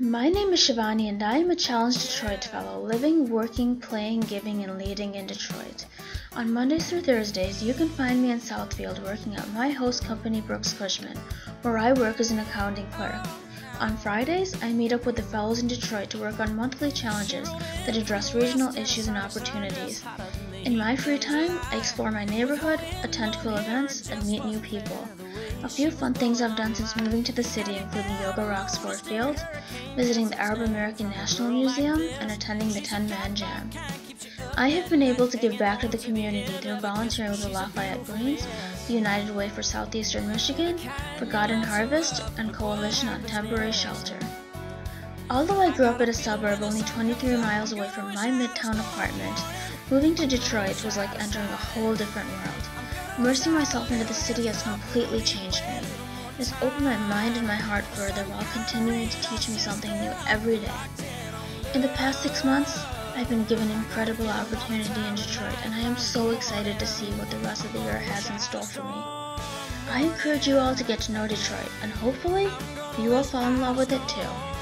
My name is Shivani and I am a Challenge Detroit fellow, living, working, playing, giving, and leading in Detroit. On Mondays through Thursdays, you can find me in Southfield working at my host company Brooks Cushman, where I work as an accounting clerk. On Fridays, I meet up with the fellows in Detroit to work on monthly challenges that address regional issues and opportunities. In my free time, I explore my neighborhood, attend cool events, and meet new people. A few fun things I've done since moving to the city include the Yoga Rock Sport Field, visiting the Arab American National Museum, and attending the 10-Man Jam. I have been able to give back to the community through volunteering with the Lafayette Greens, the United Way for Southeastern Michigan, Forgotten Harvest, and Coalition on Temporary Shelter. Although I grew up at a suburb only 23 miles away from my midtown apartment, moving to Detroit was like entering a whole different world. Immersing myself into the city has completely changed me. It has opened my mind and my heart further while continuing to teach me something new every day. In the past 6 months, I've been given an incredible opportunity in Detroit, and I am so excited to see what the rest of the year has in store for me. I encourage you all to get to know Detroit, and hopefully, you will fall in love with it too.